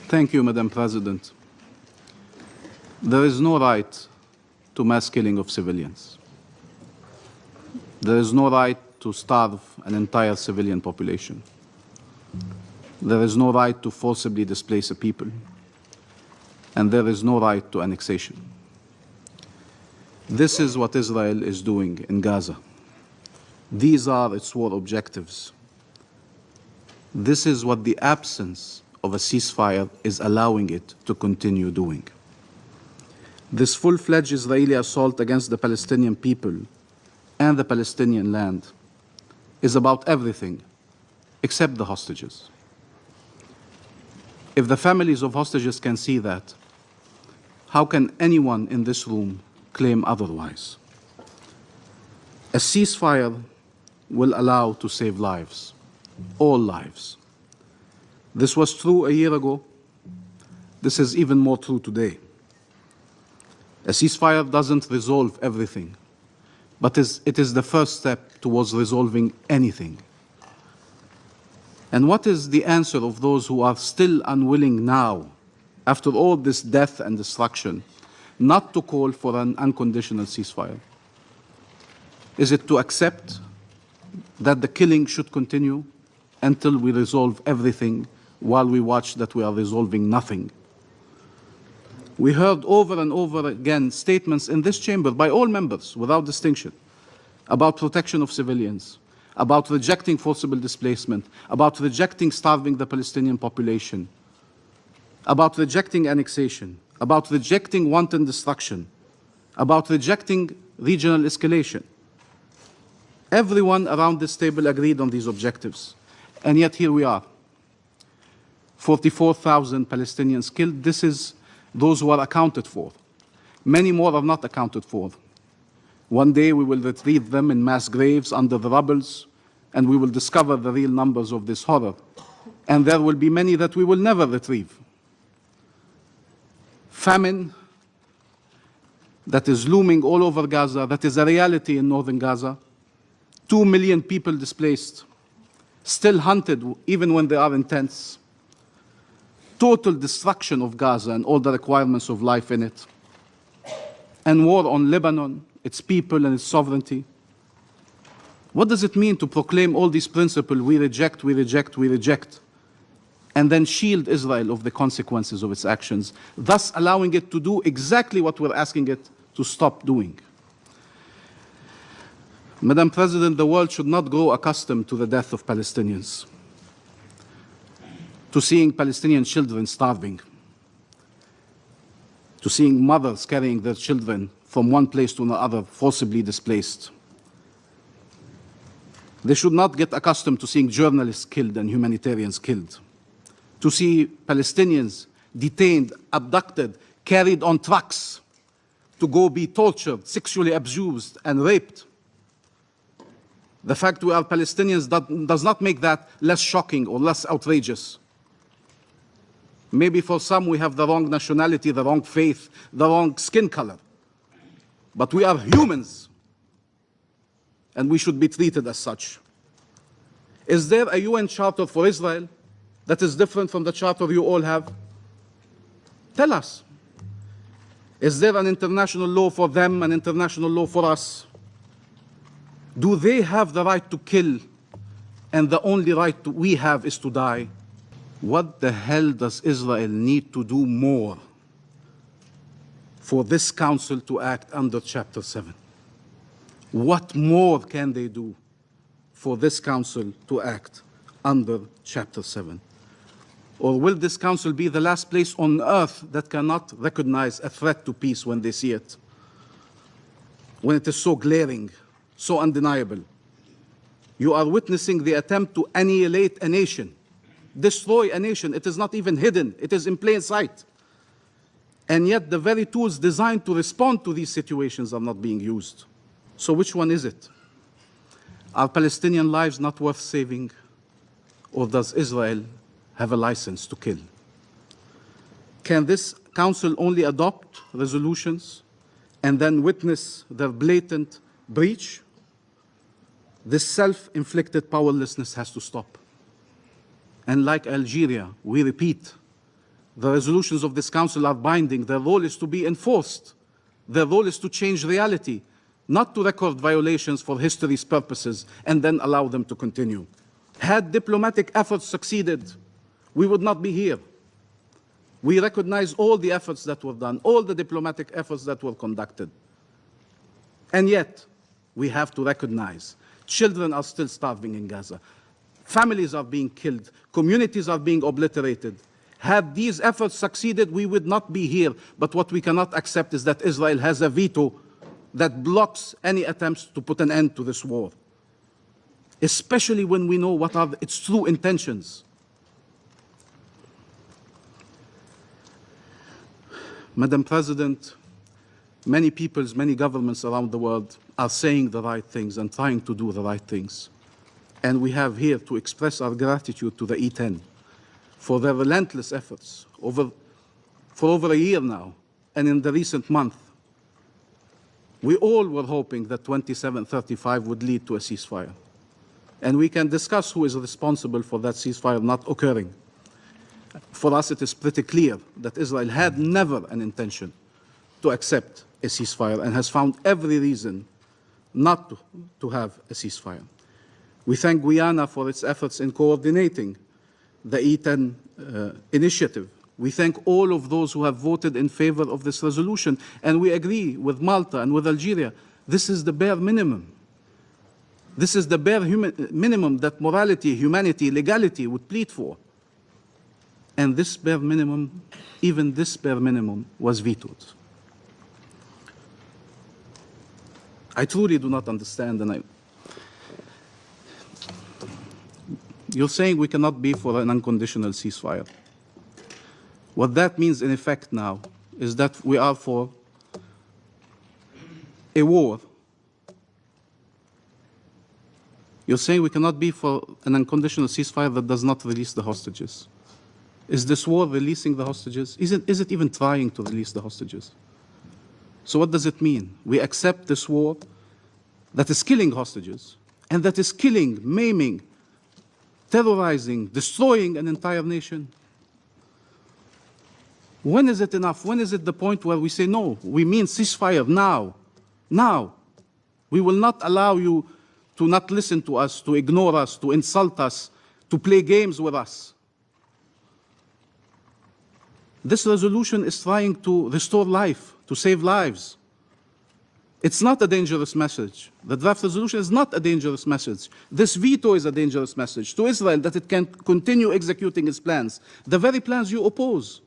Thank you, Madam President. There is no right to mass killing of civilians. There is no right to starve an entire civilian population. There is no right to forcibly displace a people. And there is no right to annexation. This is what Israel is doing in Gaza. These are its war objectives. This is what the absence of a ceasefire is allowing it to continue doing. This full-fledged Israeli assault against the Palestinian people and the Palestinian land is about everything except the hostages. If the families of hostages can see that, how can anyone in this room claim otherwise? A ceasefire will allow to save lives, all lives. This was true a year ago. This is even more true today. A ceasefire doesn't resolve everything, but it is the first step towards resolving anything. And what is the answer of those who are still unwilling now, after all this death and destruction, not to call for an unconditional ceasefire? Is it to accept that the killing should continue until we resolve everything while we watch that we are resolving nothing? We heard over and over again statements in this chamber by all members without distinction about protection of civilians, about rejecting forcible displacement, about rejecting starving the Palestinian population, about rejecting annexation, about rejecting wanton destruction, about rejecting regional escalation. Everyone around this table agreed on these objectives. And yet here we are. 44,000 Palestinians killed. This is those who are accounted for. Many more are not accounted for. One day we will retrieve them in mass graves under the rubbles, and we will discover the real numbers of this horror. And there will be many that we will never retrieve. Famine that is looming all over Gaza, that is a reality in northern Gaza. 2 million people displaced, still hunted even when they are in tents. Total destruction of Gaza and all the requirements of life in it. And war on Lebanon, its people and its sovereignty. What does it mean to proclaim all these principles, we reject, we reject, we reject, and then shield Israel of the consequences of its actions, thus allowing it to do exactly what we're asking it to stop doing? Madam President, the world should not grow accustomed to the death of Palestinians, to seeing Palestinian children starving, to seeing mothers carrying their children from one place to another, forcibly displaced. They should not get accustomed to seeing journalists killed and humanitarians killed, to see Palestinians detained, abducted, carried on trucks to go be tortured, sexually abused, and raped. The fact we are Palestinians does not make that less shocking or less outrageous. Maybe for some we have the wrong nationality, the wrong faith, the wrong skin color. But we are humans, and we should be treated as such. Is there a UN charter for Israel that is different from the charter you all have? Tell us. Is there an international law for them, an international law for us? Do they have the right to kill, and the only right we have is to die? What the hell does Israel need to do more for this council to act under Chapter 7? What more can they do for this council to act under Chapter 7? Or will this council be the last place on earth that cannot recognize a threat to peace when they see it? When it is so glaring, so undeniable. You are witnessing the attempt to annihilate a nation, destroy a nation. It is not even hidden. It is in plain sight. And yet the very tools designed to respond to these situations are not being used. So which one is it? Are Palestinian lives not worth saving? Or does Israel have a license to kill? Can this council only adopt resolutions and then witness their blatant breach? This self-inflicted powerlessness has to stop. And like Algeria, we repeat, The resolutions of this Council are binding. Their role is to be enforced. Their role is to change reality, not to record violations for history's purposes and then allow them to continue. Had diplomatic efforts succeeded, we would not be here. We recognize all the efforts that were done, all the diplomatic efforts that were conducted. And yet, we have to recognize children are still starving in Gaza. Families are being killed. Communities are being obliterated. Had these efforts succeeded, we would not be here. But what we cannot accept is that Israel has a veto that blocks any attempts to put an end to this war, especially when we know what are its true intentions. Madam President, many peoples, many governments around the world are saying the right things and trying to do the right things. And we have here to express our gratitude to the E10 for their relentless efforts for over a year now, and in the recent month. We all were hoping that 2735 would lead to a ceasefire. And we can discuss who is responsible for that ceasefire not occurring. For us, it is pretty clear that Israel had never an intention to accept a ceasefire and has found every reason not to have a ceasefire. We thank Guyana for its efforts in coordinating the E10 initiative. We thank all of those who have voted in favor of this resolution, and we agree with Malta and with Algeria. This is the bare minimum. This is the bare minimum that morality, humanity, legality would plead for. And this bare minimum, even this bare minimum, was vetoed. I truly do not understand, and you're saying we cannot be for an unconditional ceasefire. What that means in effect now is that we are for a war. You're saying we cannot be for an unconditional ceasefire that does not release the hostages. Is this war releasing the hostages? Is it even trying to release the hostages? So what does it mean? We accept this war that is killing hostages and that is killing, maiming, terrorizing, destroying an entire nation. When is it enough? When is it the point where we say, no, we mean ceasefire now? Now. We will not allow you to not listen to us, to ignore us, to insult us, to play games with us. This resolution is trying to restore life, to save lives. It's not a dangerous message. The draft resolution is not a dangerous message. This veto is a dangerous message to Israel that it can continue executing its plans, the very plans you oppose.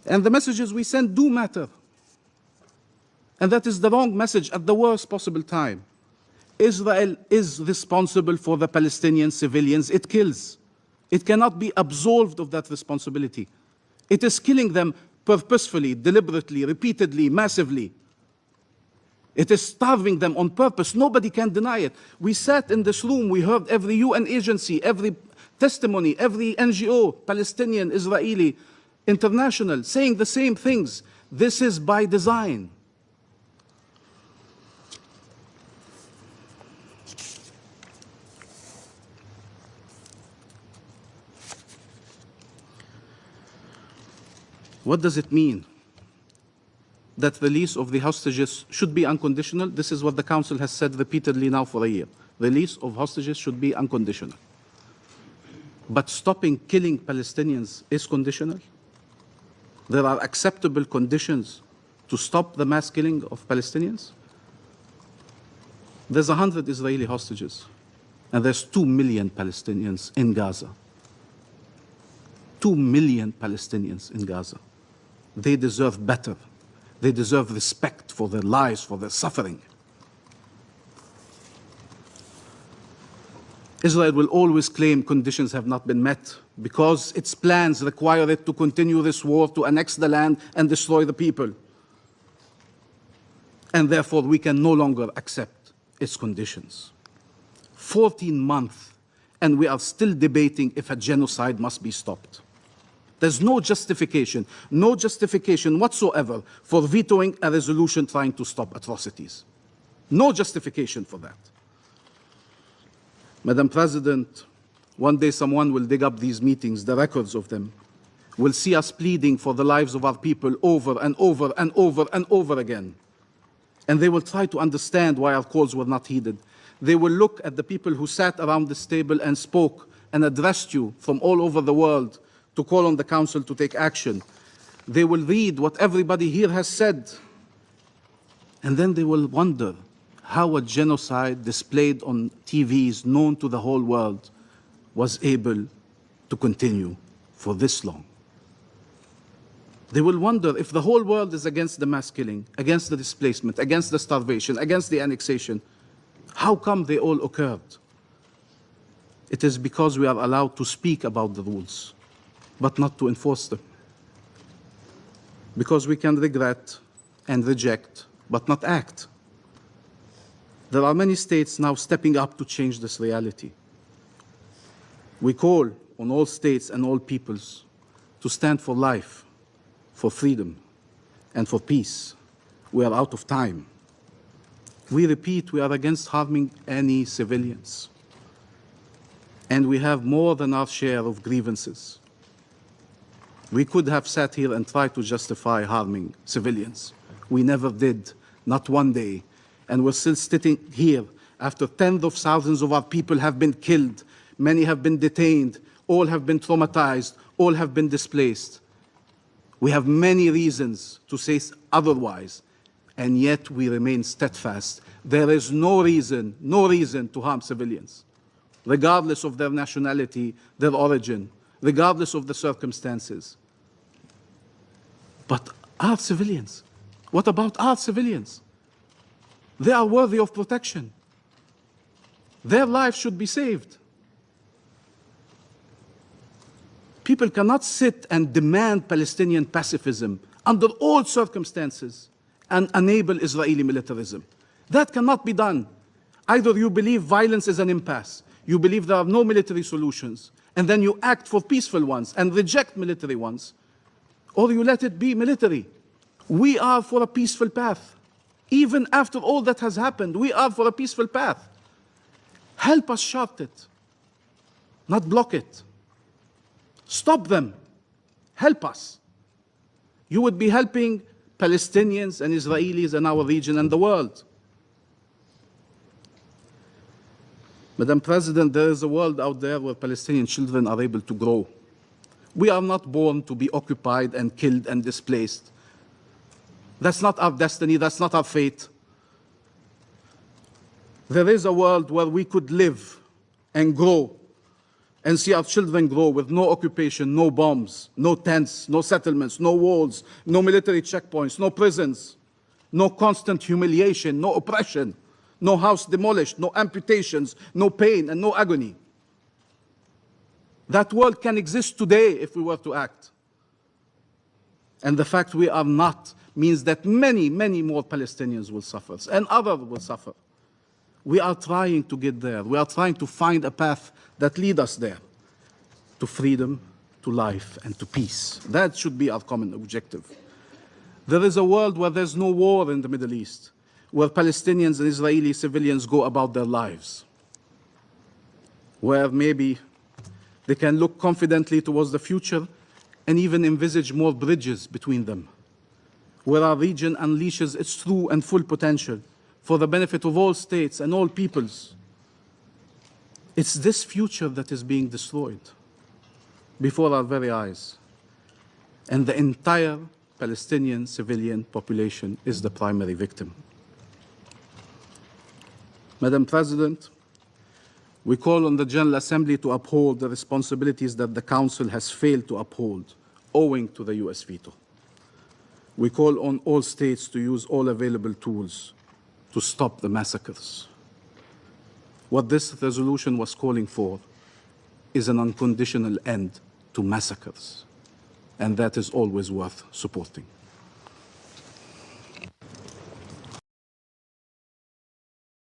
And the messages we send do matter. And that is the wrong message at the worst possible time. Israel is responsible for the Palestinian civilians it kills. It cannot be absolved of that responsibility. It is killing them purposefully, deliberately, repeatedly, massively. It is starving them on purpose. Nobody can deny it. We sat in this room, we heard every UN agency, every testimony, every NGO, Palestinian, Israeli, international, saying the same things. This is by design. What does it mean that release of the hostages should be unconditional? This is what the Council has said repeatedly now for a year. Release of hostages should be unconditional. But stopping killing Palestinians is conditional? There are acceptable conditions to stop the mass killing of Palestinians? There's 100 Israeli hostages, and there's 2 million Palestinians in Gaza. 2 million Palestinians in Gaza. They deserve better. They deserve respect for their lives, for their suffering. Israel will always claim conditions have not been met because its plans require it to continue this war, to annex the land and destroy the people. And therefore, we can no longer accept its conditions. 14 months, and we are still debating if a genocide must be stopped. There's no justification whatsoever for vetoing a resolution trying to stop atrocities. No justification for that. Madam President, one day someone will dig up these meetings, the records of them, will see us pleading for the lives of our people over and over and over and over again. And they will try to understand why our calls were not heeded. They will look at the people who sat around this table and spoke and addressed you from all over the world to call on the Council to take action. They will read what everybody here has said. And then they will wonder how a genocide displayed on TVs known to the whole world was able to continue for this long. They will wonder if the whole world is against the mass killing, against the displacement, against the starvation, against the annexation, how come they all occurred? It is because we are allowed to speak about the rules, but not to enforce them. Because we can regret and reject, but not act. There are many states now stepping up to change this reality. We call on all states and all peoples to stand for life, for freedom, and for peace. We are out of time. We repeat, we are against harming any civilians. And we have more than our share of grievances. We could have sat here and tried to justify harming civilians. We never did, not one day. And we're still sitting here after tens of thousands of our people have been killed. Many have been detained. All have been traumatized. All have been displaced. We have many reasons to say otherwise, and yet we remain steadfast. There is no reason to harm civilians, regardless of their nationality, their origin, regardless of the circumstances. But our civilians, what about our civilians? They are worthy of protection. Their lives should be saved. People cannot sit and demand Palestinian pacifism under all circumstances and enable Israeli militarism. That cannot be done. Either you believe violence is an impasse, you believe there are no military solutions, and then you act for peaceful ones and reject military ones, or you let it be military. We are for a peaceful path. Even after all that has happened, we are for a peaceful path. Help us chart it, not block it. Stop them. Help us. You would be helping Palestinians and Israelis in our region and the world. Madam President, there is a world out there where Palestinian children are able to grow. We are not born to be occupied and killed and displaced. That's not our destiny, that's not our fate. There is a world where we could live and grow and see our children grow with no occupation, no bombs, no tents, no settlements, no walls, no military checkpoints, no prisons, no constant humiliation, no oppression, no house demolished, no amputations, no pain and no agony. That world can exist today if we were to act. And the fact we are not means that many, many more Palestinians will suffer and others will suffer. We are trying to get there. We are trying to find a path that leads us there, to freedom, to life, and to peace. That should be our common objective. There is a world where there's no war in the Middle East, where Palestinians and Israeli civilians go about their lives, where maybe they can look confidently towards the future and even envisage more bridges between them, where our region unleashes its true and full potential for the benefit of all states and all peoples. It's this future that is being destroyed before our very eyes. And the entire Palestinian civilian population is the primary victim. Madam President, we call on the General Assembly to uphold the responsibilities that the Council has failed to uphold owing to the US veto. We call on all states to use all available tools to stop the massacres. What this resolution was calling for is an unconditional end to massacres, and that is always worth supporting.